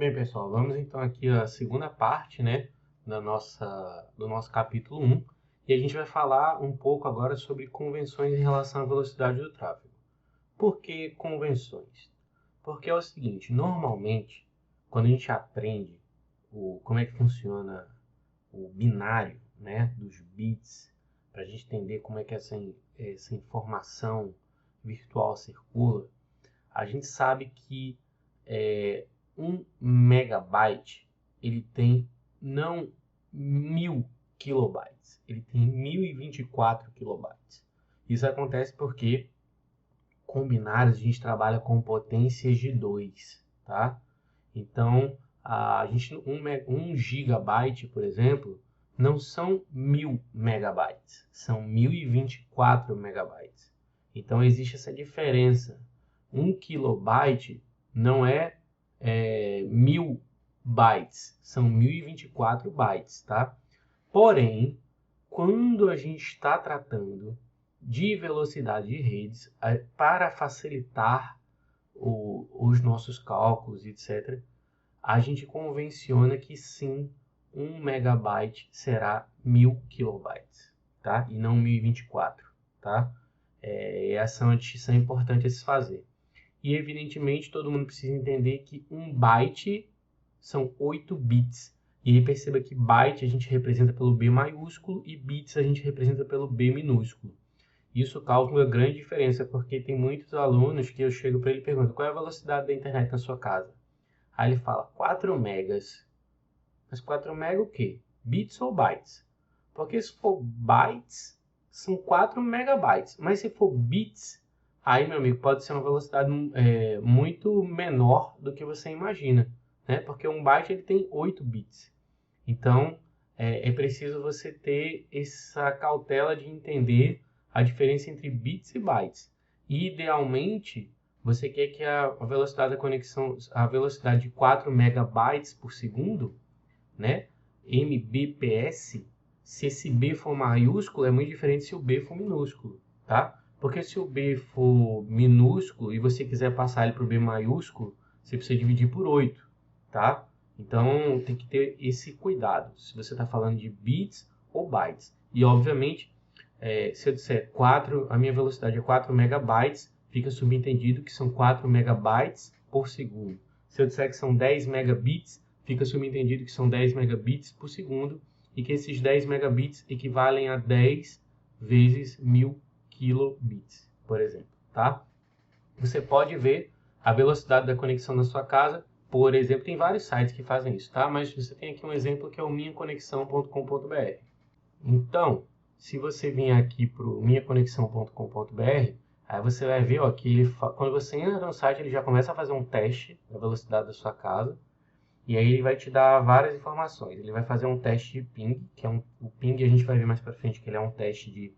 Bem, pessoal, vamos então aqui à segunda parte, né, do nosso capítulo 1, e a gente vai falar um pouco agora sobre convenções em relação à velocidade do tráfego. Por que convenções? Porque é o seguinte, normalmente, quando a gente aprende como é que funciona o binário, né, dos bits, para a gente entender como é que essa informação virtual circula, a gente sabe que 1 megabyte ele tem não 1000 kilobytes, ele tem 1024 kilobytes. Isso acontece porque com binários a gente trabalha com potências de 2, tá? Então, a gente, 1 gigabyte, por exemplo, não são 1000 megabytes, são 1024 megabytes. Então, existe essa diferença. 1 kilobyte não é 1000 bytes, são 1024 bytes, tá? Porém, quando a gente está tratando de velocidade de redes, para facilitar os nossos cálculos, etc., a gente convenciona que sim, 1 megabyte será 1000 kilobytes, tá? E não 1024, tá? Essa é uma distinção importante a se fazer. E, evidentemente, todo mundo precisa entender que 1 byte são 8 bits. E aí perceba que byte a gente representa pelo B maiúsculo e bits a gente representa pelo B minúsculo. Isso causa uma grande diferença, porque tem muitos alunos que eu chego para ele e pergunto: qual é a velocidade da internet na sua casa? Aí ele fala 4 megas. Mas 4 megas o quê? Bits ou bytes? Porque se for bytes, são 4 megabytes. Mas se for bits, aí, meu amigo, pode ser uma velocidade muito menor do que você imagina, né? Porque um byte ele tem 8 bits. Então, é preciso você ter essa cautela de entender a diferença entre bits e bytes. E, idealmente, você quer que a velocidade da conexão, a velocidade de 4 megabytes por segundo, né? Mbps, se esse B for maiúsculo, é muito diferente se o B for minúsculo, tá? Porque se o B for minúsculo e você quiser passar ele para o B maiúsculo, você precisa dividir por 8, tá? Então, tem que ter esse cuidado, se você está falando de bits ou bytes. E, obviamente, se eu disser 4, a minha velocidade é 4 megabytes, fica subentendido que são 4 megabytes por segundo. Se eu disser que são 10 megabits, fica subentendido que são 10 megabits por segundo e que esses 10 megabits equivalem a 10 vezes 1000 kilobits, por exemplo, tá? Você pode ver a velocidade da conexão na sua casa, por exemplo, tem vários sites que fazem isso, tá? Mas você tem aqui um exemplo que é o minhaconexão.com.br. Então, se você vir aqui para o minhaconexão.com.br, aí você vai ver ó, que quando você entra no site, ele já começa a fazer um teste da velocidade da sua casa. E aí ele vai te dar várias informações. Ele vai fazer um teste de ping, que é o ping a gente vai ver mais para frente, que ele é um teste de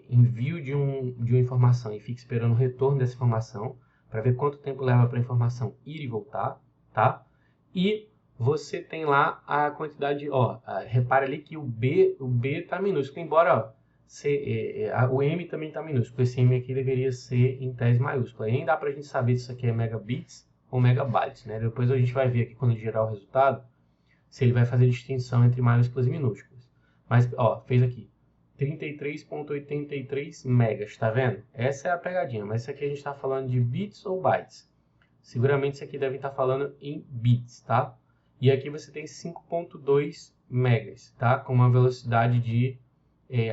envio de uma informação e fica esperando o retorno dessa informação, para ver quanto tempo leva para a informação ir e voltar, tá? E você tem lá a quantidade, repara ali que o B está minúsculo, embora o M também está minúsculo, esse M aqui deveria ser em tese maiúsculo. Aí nem dá para a gente saber se isso aqui é megabits ou megabytes, né? Depois a gente vai ver aqui quando gerar o resultado, se ele vai fazer distinção entre maiúsculas e minúsculas. Mas, fez aqui, 33.83 megas, tá vendo? Essa é a pegadinha, mas isso aqui a gente está falando de bits ou bytes. Seguramente isso aqui deve estar falando em bits, tá? E aqui você tem 5.2 megas, tá? Com uma velocidade de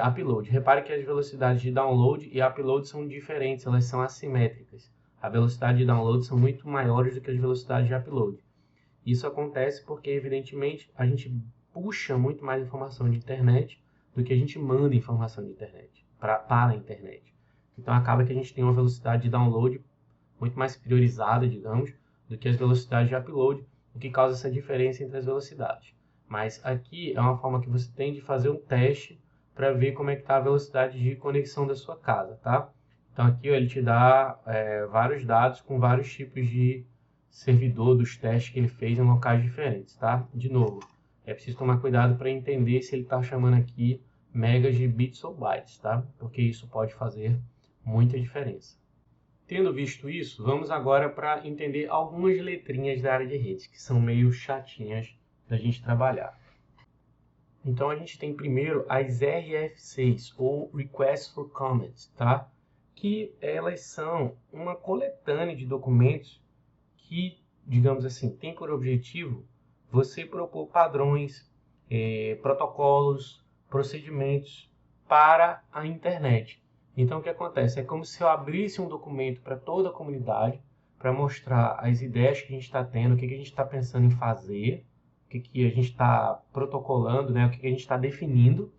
upload. Repare que as velocidades de download e upload são diferentes, elas são assimétricas. A velocidade de download são muito maiores do que as velocidades de upload. Isso acontece porque, evidentemente, a gente puxa muito mais informação de internet do que a gente manda informação de internet para a internet. Então, acaba que a gente tem uma velocidade de download muito mais priorizada, digamos, do que as velocidades de upload, o que causa essa diferença entre as velocidades. Mas aqui é uma forma que você tem de fazer um teste para ver como é que está a velocidade de conexão da sua casa, tá? Então aqui ele te dá vários dados com vários tipos de servidor dos testes que ele fez em locais diferentes, tá? De novo, é preciso tomar cuidado para entender se ele está chamando aqui megas de bits ou bytes, tá? Porque isso pode fazer muita diferença. Tendo visto isso, vamos agora para entender algumas letrinhas da área de redes, que são meio chatinhas da gente trabalhar. Então, a gente tem primeiro as RFCs, ou Request for Comments, tá? Que elas são uma coletânea de documentos que, digamos assim, tem por objetivo você propor padrões, protocolos, procedimentos para a internet. Então, o que acontece? É como se eu abrisse um documento para toda a comunidade, para mostrar as ideias que a gente está tendo, o que a gente está pensando em fazer, o que a gente está protocolando, né? O que a gente está definindo.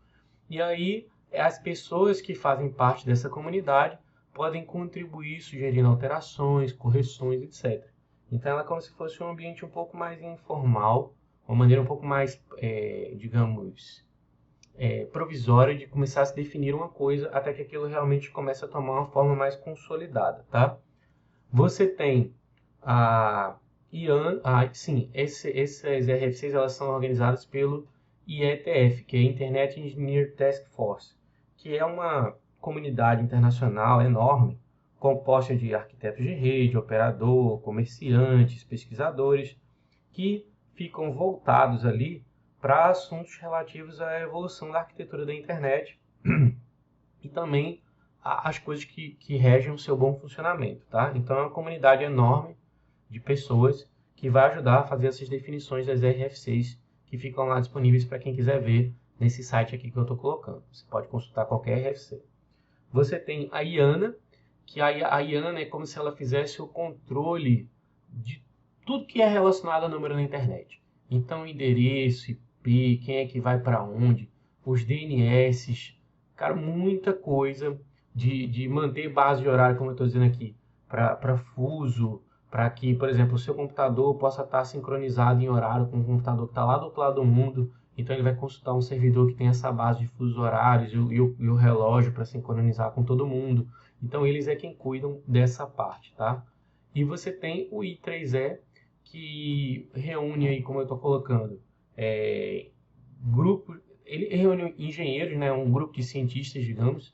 E aí, as pessoas que fazem parte dessa comunidade podem contribuir sugerindo alterações, correções, etc. Então, ela é como se fosse um ambiente um pouco mais informal, uma maneira um pouco mais, digamos, provisória de começar a se definir uma coisa até que aquilo realmente comece a tomar uma forma mais consolidada, tá? Você tem a IAN, essas RFCs elas são organizadas pelo IETF, que é Internet Engineer Task Force, que é uma comunidade internacional enorme, composta de arquitetos de rede, operador, comerciantes, pesquisadores, que ficam voltados ali para assuntos relativos à evolução da arquitetura da internet e também as coisas que regem o seu bom funcionamento, tá? Então é uma comunidade enorme de pessoas que vai ajudar a fazer essas definições das RFCs que ficam lá disponíveis para quem quiser ver nesse site aqui que eu estou colocando. Você pode consultar qualquer RFC. Você tem a IANA, que a IANA é como se ela fizesse o controle de tudo que é relacionado a número na internet. Então, endereço, IP, quem é que vai para onde, os DNS, cara, muita coisa de manter base de horário, como eu estou dizendo aqui, para fuso, para que, por exemplo, o seu computador possa estar sincronizado em horário com o computador que está lá do outro lado do mundo. Então, ele vai consultar um servidor que tem essa base de fusos horários e o relógio para sincronizar com todo mundo. Então, eles é quem cuidam dessa parte, tá? E você tem o I3E, que reúne aí, como eu estou colocando, ele reúne engenheiros, né, um grupo de cientistas, digamos,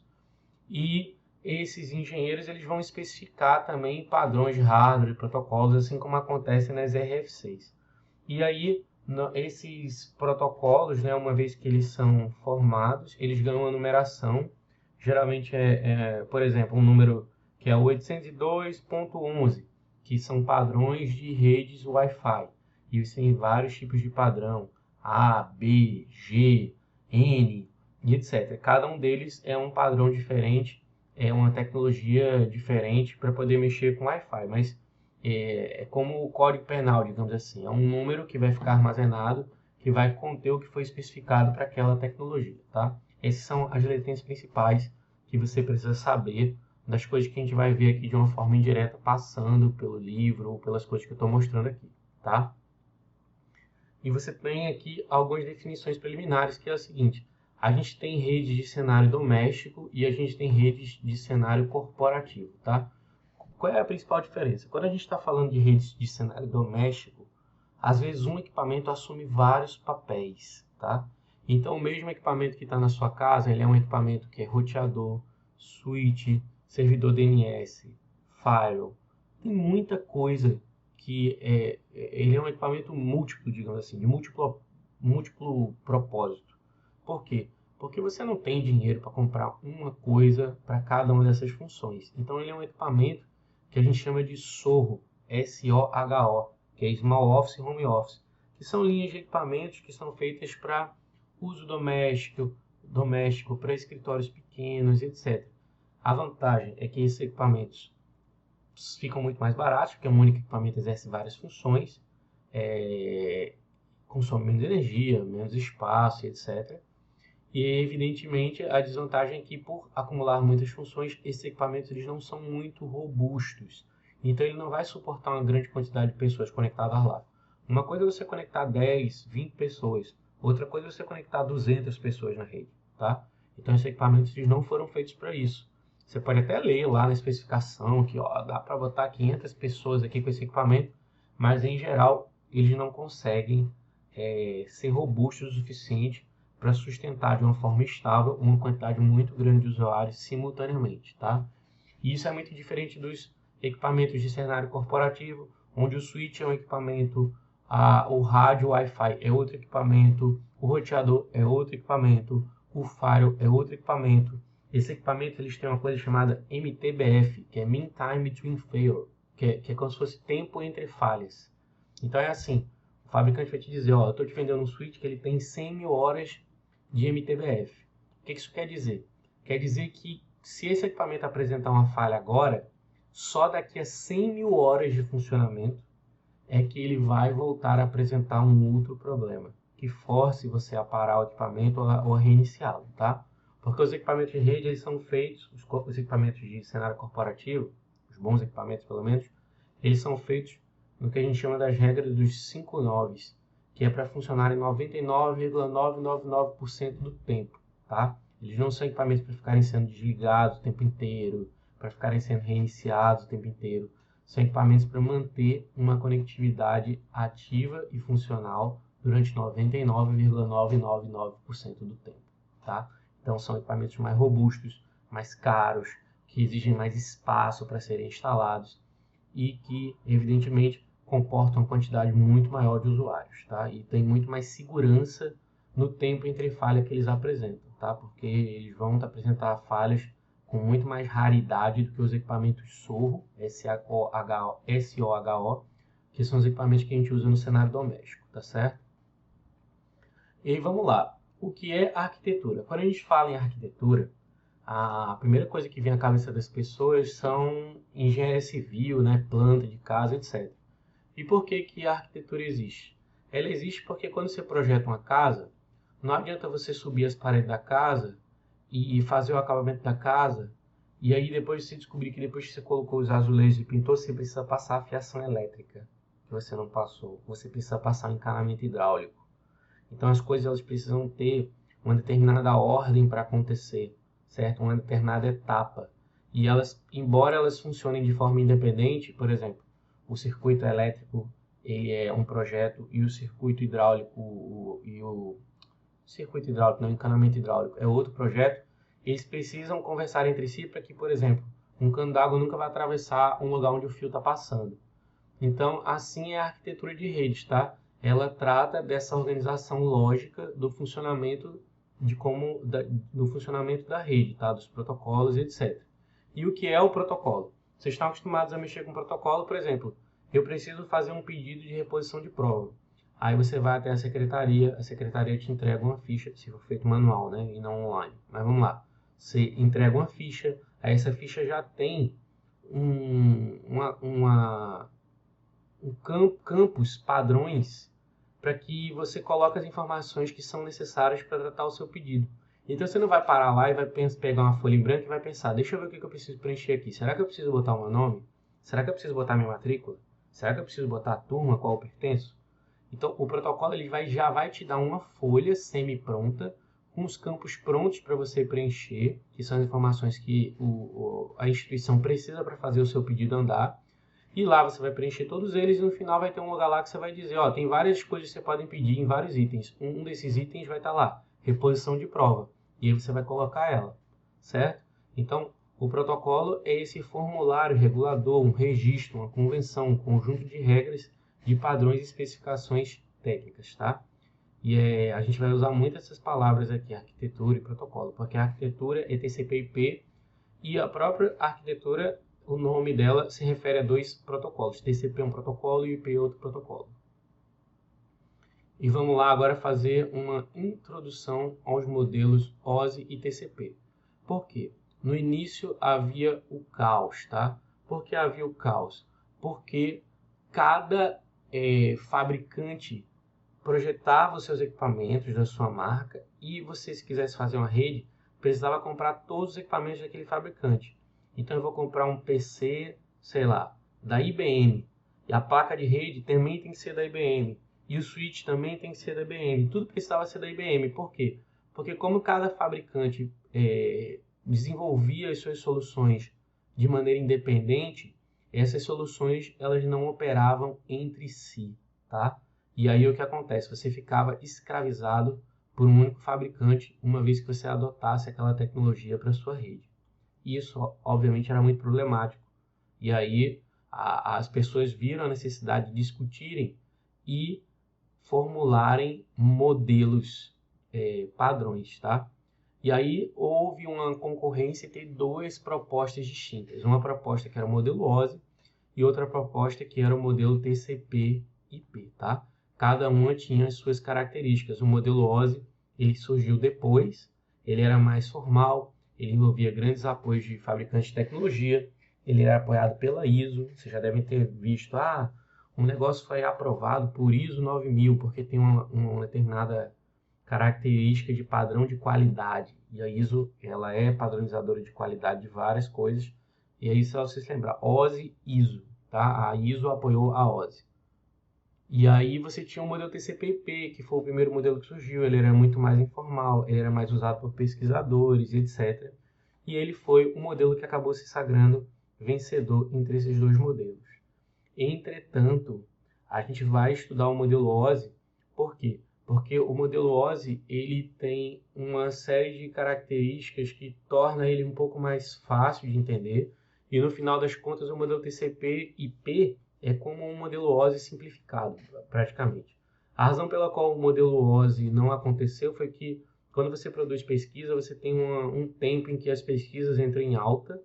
e esses engenheiros eles vão especificar também padrões de hardware e protocolos, assim como acontece nas RFCs. E aí, esses protocolos, né, uma vez que eles são formados, eles ganham uma numeração, geralmente por exemplo, um número que é o 802.11, que são padrões de redes Wi-Fi. E tem vários tipos de padrão, A, B, G, N e etc. Cada um deles é um padrão diferente, é uma tecnologia diferente para poder mexer com Wi-Fi, mas é como o código penal, digamos assim. É um número que vai ficar armazenado, que vai conter o que foi especificado para aquela tecnologia, tá? Essas são as letrinhas principais que você precisa saber das coisas que a gente vai ver aqui de uma forma indireta, passando pelo livro ou pelas coisas que eu estou mostrando aqui, tá? E você tem aqui algumas definições preliminares, que é o seguinte: a gente tem redes de cenário doméstico e a gente tem redes de cenário corporativo, tá? Qual é a principal diferença? Quando a gente está falando de redes de cenário doméstico, às vezes um equipamento assume vários papéis, tá? Então, o mesmo equipamento que está na sua casa, ele é um equipamento que é roteador, switch, servidor DNS, firewall. Tem muita coisa que ele é um equipamento múltiplo, digamos assim, de múltiplo propósito. Por quê? Porque você não tem dinheiro para comprar uma coisa para cada uma dessas funções. Então, ele é um equipamento que a gente chama de SOHO, S-O-H-O, que é Small Office e Home Office, que são linhas de equipamentos que são feitas para uso doméstico para escritórios pequenos, etc. A vantagem é que esses equipamentos ficam muito mais baratos, porque um único equipamento exerce várias funções, consome menos energia, menos espaço, etc. E, evidentemente, a desvantagem é que, por acumular muitas funções, esses equipamentos eles não são muito robustos. Então, ele não vai suportar uma grande quantidade de pessoas conectadas lá. Uma coisa é você conectar 10, 20 pessoas. Outra coisa é você conectar 200 pessoas na rede, tá? Então, esses equipamentos eles não foram feitos para isso. Você pode até ler lá na especificação que dá para botar 500 pessoas aqui com esse equipamento, mas, em geral, eles não conseguem ser robustos o suficiente para sustentar de uma forma estável uma quantidade muito grande de usuários simultaneamente, tá? E isso é muito diferente dos equipamentos de cenário corporativo, onde o switch é um equipamento, o rádio Wi-Fi é outro equipamento, o roteador é outro equipamento, o firewall é outro equipamento. Esses equipamentos eles têm uma coisa chamada MTBF, que é Mean Time Between Failure, que é como se fosse tempo entre falhas. Então é assim, o fabricante vai te dizer, ó, eu estou te vendendo um switch que ele tem 100 mil horas de MTBF. O que isso quer dizer? Quer dizer que se esse equipamento apresentar uma falha agora, só daqui a 100 mil horas de funcionamento é que ele vai voltar a apresentar um outro problema, que force você a parar o equipamento ou a reiniciá-lo, tá? Porque os equipamentos de rede, eles são feitos, os equipamentos de cenário corporativo, os bons equipamentos pelo menos, eles são feitos no que a gente chama das regras dos 5 noves, que é para funcionar em 99,999% do tempo, tá? Eles não são equipamentos para ficarem sendo desligados o tempo inteiro, para ficarem sendo reiniciados o tempo inteiro. São equipamentos para manter uma conectividade ativa e funcional durante 99,999% do tempo, tá? Então são equipamentos mais robustos, mais caros, que exigem mais espaço para serem instalados e que, evidentemente, comportam uma quantidade muito maior de usuários, tá? E tem muito mais segurança no tempo entre falha que eles apresentam, tá? Porque eles vão apresentar falhas com muito mais raridade do que os equipamentos SOHO, SOHO, que são os equipamentos que a gente usa no cenário doméstico, tá certo? E aí vamos lá. O que é arquitetura? Quando a gente fala em arquitetura, a primeira coisa que vem à cabeça das pessoas são engenharia civil, né, planta de casa, etc. E por que que a arquitetura existe? Ela existe porque quando você projeta uma casa, não adianta você subir as paredes da casa e fazer o acabamento da casa, e aí depois você descobrir que depois que você colocou os azulejos e pintou, você precisa passar a fiação elétrica, que você não passou. Você precisa passar o encanamento hidráulico. Então as coisas elas precisam ter uma determinada ordem para acontecer, certo? Uma determinada etapa. E elas, embora elas funcionem de forma independente, por exemplo, o circuito elétrico ele é um projeto e o circuito hidráulico o encanamento hidráulico é outro projeto, eles precisam conversar entre si para que, por exemplo, um cano d'água nunca vai atravessar um lugar onde o fio está passando. Então, assim é a arquitetura de redes, tá? Ela trata dessa organização lógica do funcionamento do funcionamento da rede, tá? Dos protocolos, etc. E o que é o protocolo? Vocês estão acostumados a mexer com protocolo, por exemplo, eu preciso fazer um pedido de reposição de prova. Aí você vai até a secretaria te entrega uma ficha, se for feito manual, né? E não online. Mas vamos lá. Você entrega uma ficha, aí essa ficha já tem campos padrões para que você coloque as informações que são necessárias para tratar o seu pedido. Então você não vai parar lá e vai pegar uma folha em branco e vai pensar, deixa eu ver o que eu preciso preencher aqui. Será que eu preciso botar o meu nome? Será que eu preciso botar minha matrícula? Será que eu preciso botar a turma a qual eu pertenço? Então o protocolo ele já vai te dar uma folha semi-pronta com os campos prontos para você preencher, que são as informações que a instituição precisa para fazer o seu pedido andar. E lá você vai preencher todos eles e no final vai ter um lugar lá que você vai dizer, ó, tem várias coisas que você pode pedir em vários itens. Um desses itens vai estar lá, reposição de prova. E aí você vai colocar ela, certo? Então, o protocolo é esse formulário regulador, um registro, uma convenção, um conjunto de regras, de padrões e especificações técnicas, tá? E a gente vai usar muito essas palavras aqui, arquitetura e protocolo, porque a arquitetura é TCP/IP e a própria arquitetura, o nome dela se refere a dois protocolos. TCP é um protocolo e IP é outro protocolo. E vamos lá agora fazer uma introdução aos modelos OSI e TCP. Por quê? No início havia o caos, tá? Por que havia o caos? Porque cada fabricante projetava os seus equipamentos da sua marca e você, se quisesse fazer uma rede, precisava comprar todos os equipamentos daquele fabricante. Então eu vou comprar um PC, sei lá, da IBM. E a placa de rede também tem que ser da IBM. E o switch também tem que ser da IBM. Tudo precisava ser da IBM. Por quê? Porque como cada fabricante desenvolvia as suas soluções de maneira independente, essas soluções elas não operavam entre si, tá? E aí o que acontece? Você ficava escravizado por um único fabricante uma vez que você adotasse aquela tecnologia para sua rede. E isso, obviamente, era muito problemático, E aí as pessoas viram a necessidade de discutirem e formularem modelos padrões, tá? E aí houve uma concorrência entre duas propostas distintas. Uma proposta que era o modelo OSI e outra proposta que era o modelo TCP/IP, tá? Cada uma tinha as suas características. O modelo OSI, ele surgiu depois, ele era mais formal, ele envolvia grandes apoios de fabricantes de tecnologia, ele era apoiado pela ISO, vocês já devem ter visto, um negócio foi aprovado por ISO 9000, porque tem uma determinada característica de padrão de qualidade. E a ISO, ela é padronizadora de qualidade de várias coisas. E aí, só vocês lembrar, OSI, ISO, tá? A ISO apoiou a OSI. E aí você tinha o modelo TCP/IP, que foi o primeiro modelo que surgiu. Ele era muito mais informal, ele era mais usado por pesquisadores, etc. E ele foi o modelo que acabou se sagrando vencedor entre esses dois modelos. Entretanto, a gente vai estudar o modelo OSI, por quê? Porque o modelo OSI, ele tem uma série de características que torna ele um pouco mais fácil de entender, e no final das contas o modelo TCP/IP é como um modelo OSI simplificado, praticamente. A razão pela qual o modelo OSI não aconteceu foi que quando você produz pesquisa, você tem um tempo em que as pesquisas entram em alta,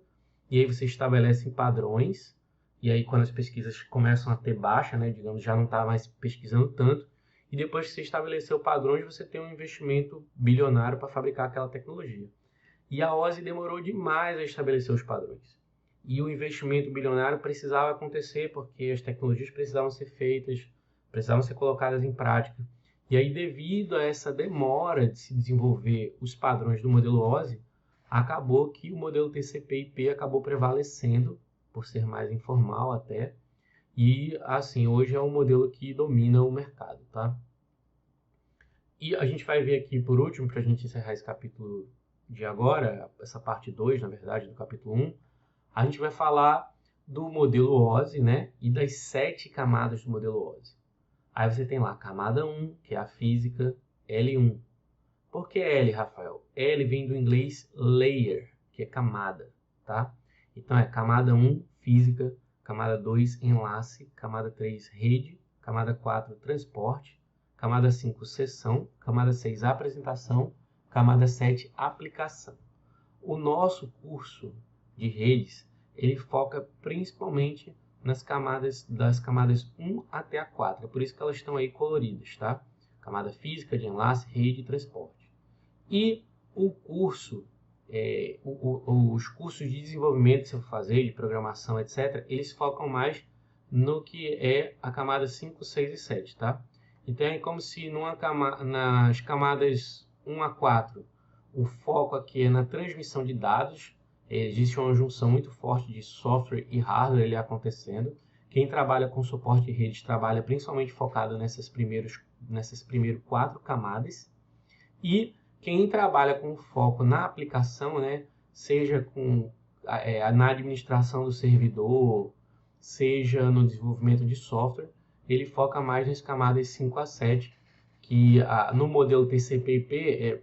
e aí você estabelece padrões, e aí quando as pesquisas começam a ter baixa, né, digamos, já não está mais pesquisando tanto, e depois que você estabeleceu padrões, você tem um investimento bilionário para fabricar aquela tecnologia. E a OSI demorou demais a estabelecer os padrões. E o investimento bilionário precisava acontecer porque as tecnologias precisavam ser feitas, precisavam ser colocadas em prática. E aí, devido a essa demora de se desenvolver os padrões do modelo OSI, acabou que o modelo TCP/IP acabou prevalecendo, por ser mais informal até, e assim, hoje é o modelo que domina o mercado, tá? E a gente vai ver aqui, por último, para a gente encerrar esse capítulo de agora, essa parte 2, na verdade, do capítulo 1, a gente vai falar do modelo OSI, né? E das 7 camadas do modelo OSI. Aí você tem lá a camada 1, que é a física, L1. Por que L, Rafael? L vem do inglês layer, que é camada, tá? Então é camada 1, física, camada 2, enlace, camada 3, rede, camada 4, transporte, camada 5, seção, camada 6, apresentação, camada 7, aplicação. O nosso curso de redes, ele foca principalmente das camadas 1 até a 4. É por isso que elas estão aí coloridas, tá? Camada física, de enlace, rede e transporte. E o curso, os cursos de desenvolvimento que você for fazer, de programação, etc., eles focam mais no que é a camada 5, 6 e 7, tá? Então é como se nas camadas 1 a 4, o foco aqui é na transmissão de dados. Existe uma junção muito forte de software e hardware ali acontecendo. Quem trabalha com suporte de redes trabalha principalmente focado nessas primeiras 4 camadas. E quem trabalha com foco na aplicação, né, seja na administração do servidor, seja no desenvolvimento de software, ele foca mais nas camadas 5 a 7, que no modelo TCP/IP,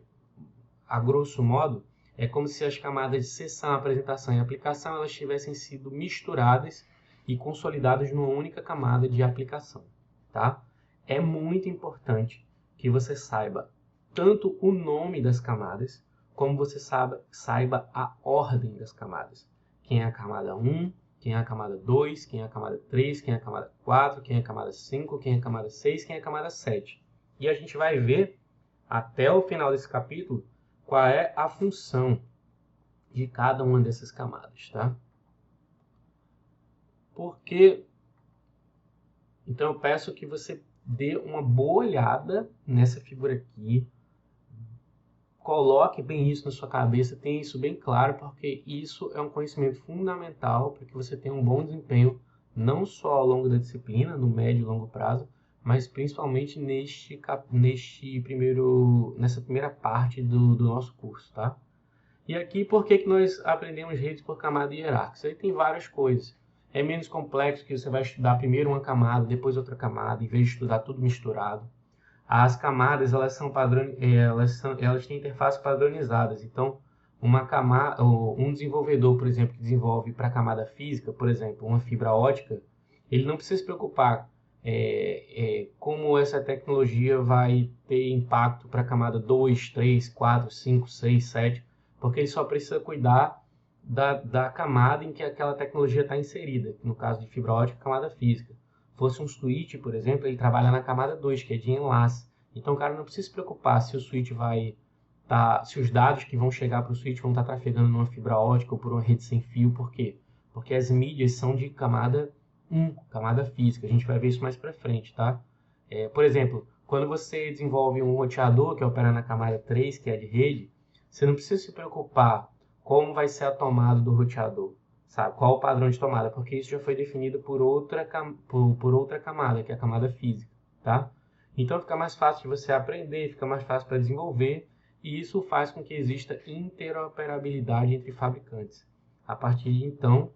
a grosso modo, é como se as camadas de seção, apresentação e aplicação elas tivessem sido misturadas e consolidadas numa única camada de aplicação, tá? É muito importante que você saiba tanto o nome das camadas, como você saiba a ordem das camadas. Quem é a camada 1, quem é a camada 2, quem é a camada 3, quem é a camada 4, quem é a camada 5, quem é a camada 6, quem é a camada 7. E a gente vai ver, até o final desse capítulo, qual é a função de cada uma dessas camadas, tá? Então eu peço que você dê uma boa olhada nessa figura aqui, coloque bem isso na sua cabeça, tenha isso bem claro, porque isso é um conhecimento fundamental para que você tenha um bom desempenho, não só ao longo da disciplina, no médio e longo prazo, mas principalmente nessa primeira parte do nosso curso, tá? E aqui, por que nós aprendemos redes por camada hierárquica? Isso aí tem várias coisas. É menos complexo que você vai estudar primeiro uma camada, depois outra camada, em vez de estudar tudo misturado. As camadas, elas têm interfaces padronizadas. Então, um desenvolvedor, por exemplo, que desenvolve para a camada física, por exemplo, uma fibra ótica, ele não precisa se preocupar como essa tecnologia vai ter impacto para a camada 2, 3, 4, 5, 6, 7, porque ele só precisa cuidar da camada em que aquela tecnologia está inserida. No caso de fibra ótica, camada física. Fosse um switch, por exemplo, ele trabalha na camada 2, que é de enlace. Então o cara não precisa se preocupar se o switch se os dados que vão chegar para o switch vão estar trafegando numa fibra ótica ou por uma rede sem fio. Por quê? Porque as mídias são de camada 1, camada física. A gente vai ver isso mais para frente, tá? Por exemplo, quando você desenvolve um roteador que opera na camada 3, que é de rede, você não precisa se preocupar como vai ser a tomada do roteador, sabe? Qual o padrão de tomada, porque isso já foi definido por outra camada, que é a camada física, tá? Então fica mais fácil de você aprender, fica mais fácil para desenvolver, e isso faz com que exista interoperabilidade entre fabricantes. A partir de então,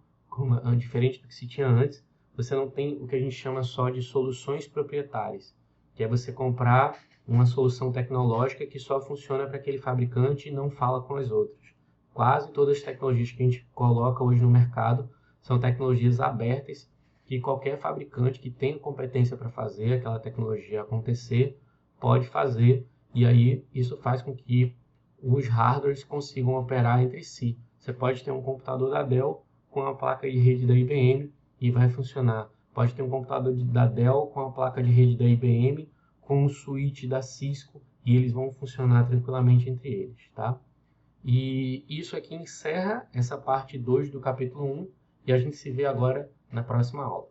diferente do que se tinha antes, você não tem o que a gente chama só de soluções proprietárias, que é você comprar uma solução tecnológica que só funciona para aquele fabricante e não fala com as outras. Quase todas as tecnologias que a gente coloca hoje no mercado são tecnologias abertas que qualquer fabricante que tenha competência para fazer aquela tecnologia acontecer pode fazer, e aí isso faz com que os hardwares consigam operar entre si. Você pode ter um computador da Dell com a placa de rede da IBM e vai funcionar. Pode ter um computador da Dell com a placa de rede da IBM com o switch da Cisco e eles vão funcionar tranquilamente entre eles, tá? E isso aqui encerra essa parte 2 do capítulo 1 e a gente se vê agora na próxima aula.